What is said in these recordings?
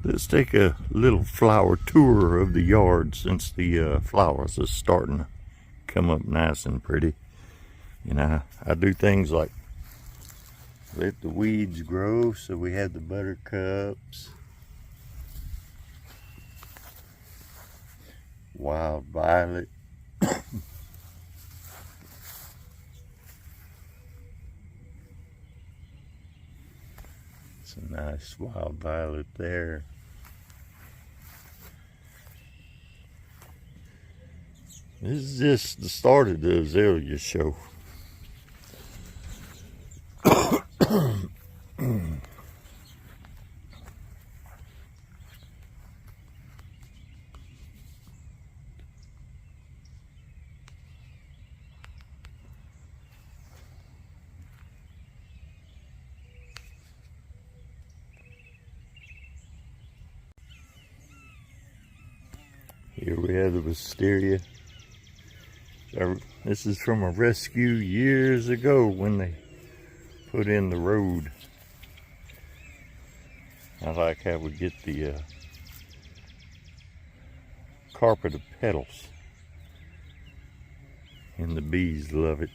Let's take a little flower tour of the yard since the flowers are starting to come up nice and pretty. You know, I do things like let the weeds grow, so we have the buttercups, wild violet. It's a nice wild violet there. This is just the start of the azalea show. Here we have the wisteria. This is from a rescue years ago when they put in the road. I like how we get the carpet of petals, and the bees love it.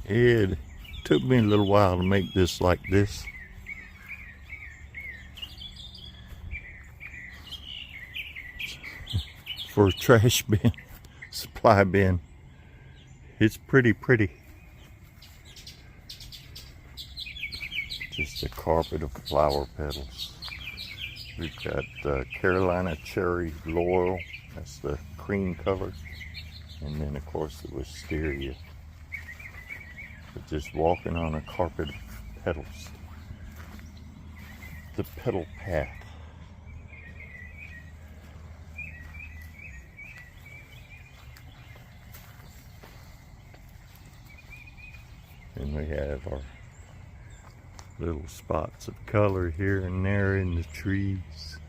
It took me a little while to make this like this. For a trash bin, supply bin. It's pretty. Just a carpet of flower petals. We've got Carolina cherry laurel. That's the cream color. And then of course the wisteria. But just walking on a carpet of petals. The petal path. And we have our little spots of color here and there in the trees.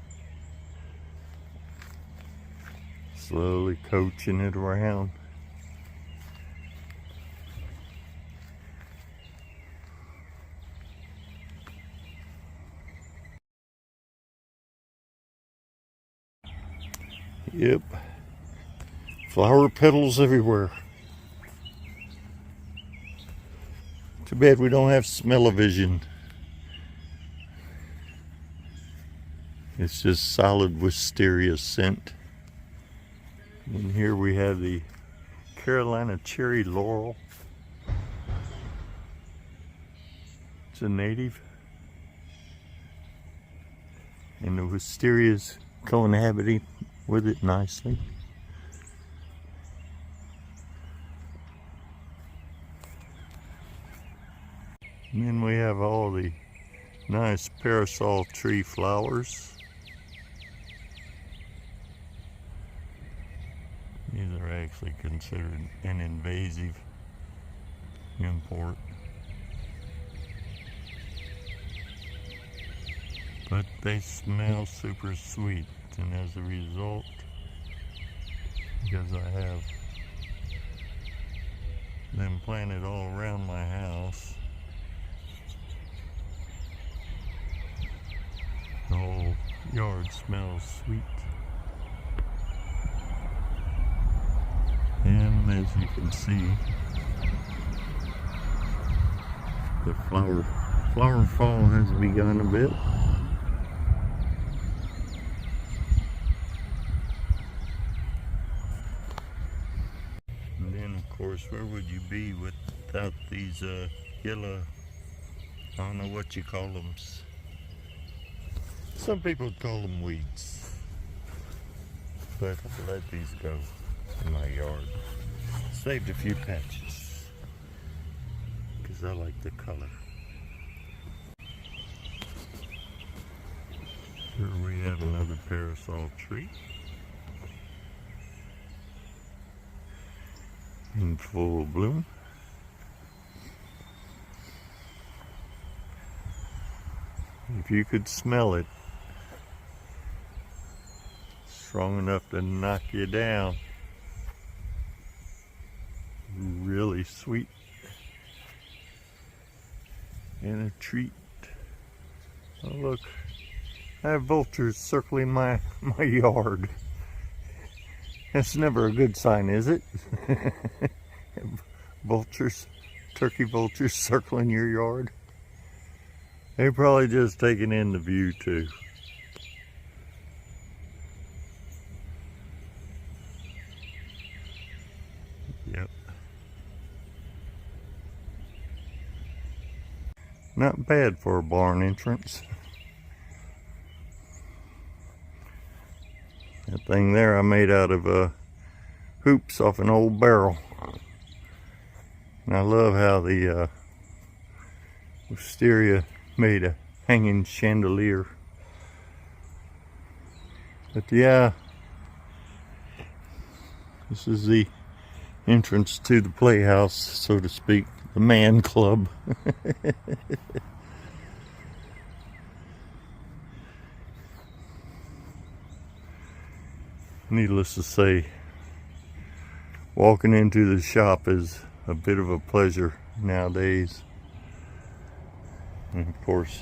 Slowly coaching it around. Yep, flower petals everywhere. Too bad we don't have smell-o-vision. It's just solid wisteria scent. And here we have the Carolina cherry laurel. It's a native. And the wisteria's cohabiting with it nicely. And then we have all the nice parasol tree flowers. These are actually considered an invasive import. But they smell super sweet, and as a result, because I have them planted all around my house, the whole yard smells sweet. And as you can see, the flower fall has begun a bit. And then of course, where would you be without these yellow, I don't know what you call them. Some people call them weeds, but I let these go in my yard. Saved a few patches because I like the color. Here we have another parasol tree in full bloom. If you could smell it, strong enough to knock you down. Really sweet and a treat. Oh look, I have vultures circling my yard. That's never a good sign, is it? Vultures, turkey vultures circling your yard. They're probably just taking in the view too. Yep. Not bad for a barn entrance. That thing there I made out of hoops off an old barrel. And I love how the wisteria made a hanging chandelier. But yeah, this is the entrance to the playhouse, so to speak, the man club. Needless to say, walking into the shop is a bit of a pleasure nowadays. And of course,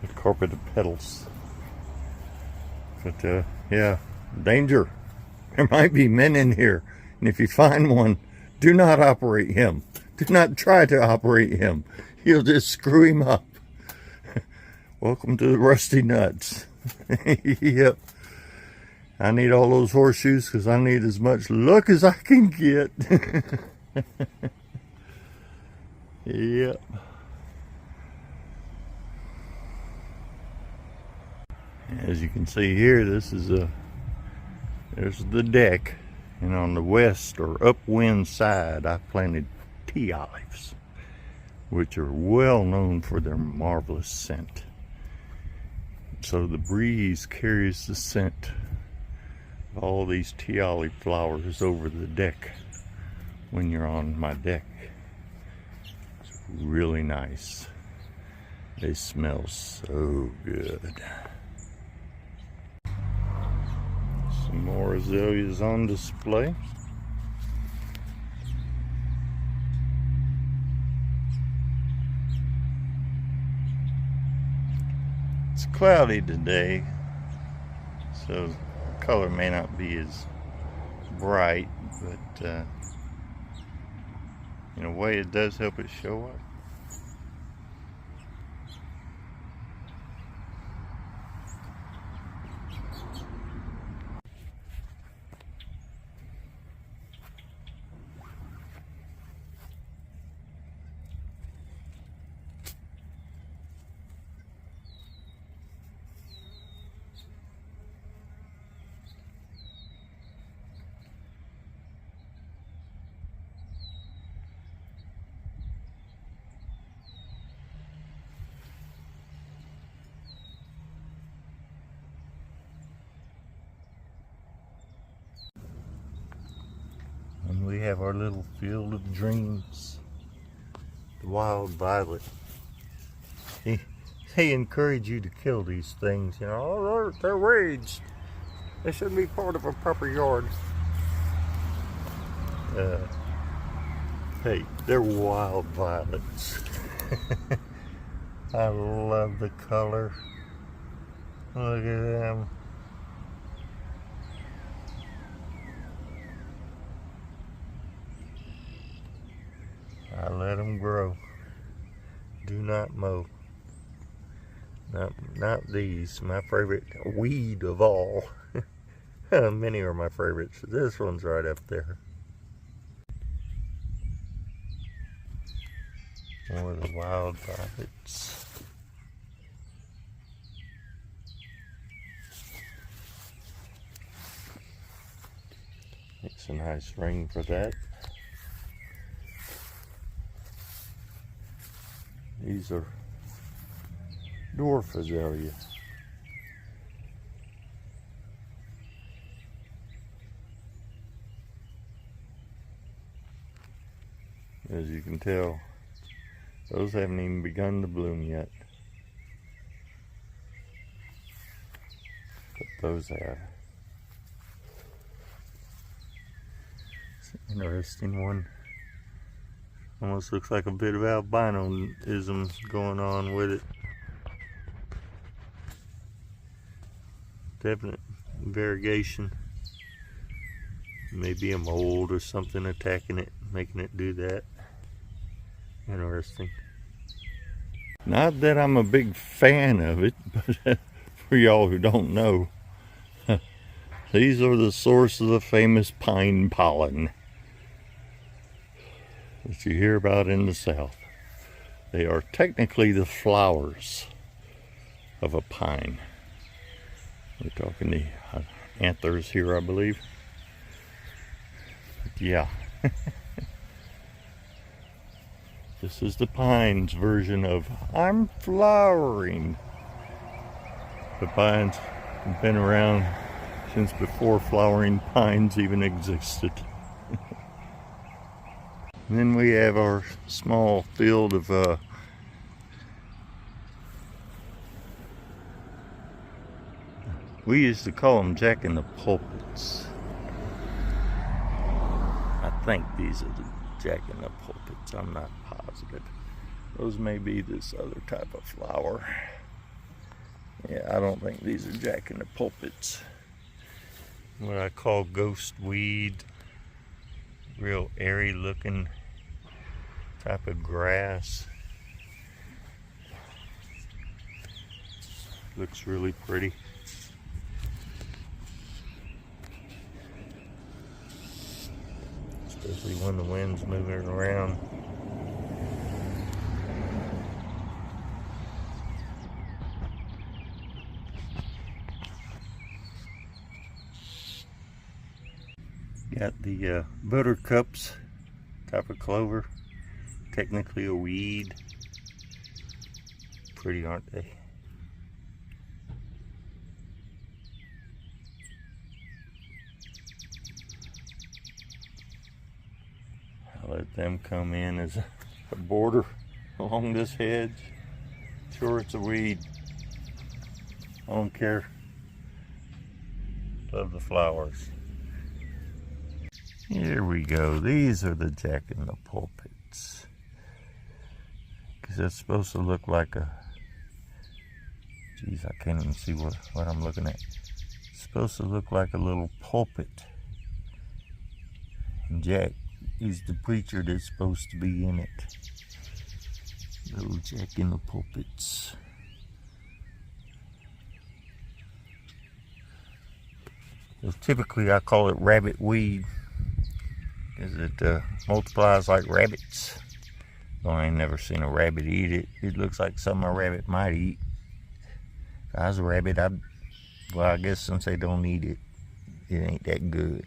the carpeted pedals. But yeah, danger. There might be men in here. And if you find one, do not operate him. Do not try to operate him. You'll just screw him up. Welcome to the Rusty Nuts. Yep. I need all those horseshoes because I need as much luck as I can get. Yep. As you can see here, this is there's the deck, and on the west or upwind side I planted tea olives, which are well known for their marvelous scent. So the breeze carries the scent of all these tea olive flowers over the deck when you're on my deck. It's really nice. They smell so good. Some more azaleas on display. It's cloudy today, so the color may not be as bright, but in a way it does help it show up. And we have our little field of dreams. The wild violet. They encourage you to kill these things, you know. Oh, they're weeds. They shouldn't be part of a proper yard. Hey, they're wild violets. I love the color. Look at them. I let them grow. Do not mow. Not these. My favorite weed of all. Many are my favorites. This one's right up there. More of the wild violets. Makes a nice ring for that. These are dwarf azaleas. As you can tell, those haven't even begun to bloom yet. But those have. It's an interesting one. Almost looks like a bit of albinoism going on with it. Definite variegation. Maybe a mold or something attacking it, making it do that. Interesting. Not that I'm a big fan of it, but for y'all who don't know, these are the source of the famous pine pollen that you hear about in the South. They are technically the flowers of a pine. We're talking the anthers here, I believe. But yeah. This is the pine's version of I'm flowering. The pines have been around since before flowering pines even existed. And then we have our small field of we used to call them jack-in-the-pulpits. I think these are the jack-in-the-pulpits. I'm not positive. Those may be this other type of flower. Yeah, I don't think these are jack-in-the-pulpits. What I call ghost weed. Real airy looking type of grass. Looks really pretty. Especially when the wind's moving around. Got the buttercups, type of clover. Technically a weed. Pretty, aren't they? I'll let them come in as a border along this hedge. Sure, it's a weed. I don't care. Love the flowers. Here we go. These are the jack-in-the-pulpits. Because it's supposed to look like a... Geez, I can't even see what I'm looking at. It's supposed to look like a little pulpit. And Jack is the preacher that's supposed to be in it. Little jack-in-the-pulpits. So typically I call it rabbit weed. Because it multiplies like rabbits. Though I ain't never seen a rabbit eat it. It looks like something a rabbit might eat. If I was a rabbit, well, I guess since they don't eat it, it ain't that good.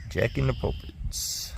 Jack-in-the-pulpits.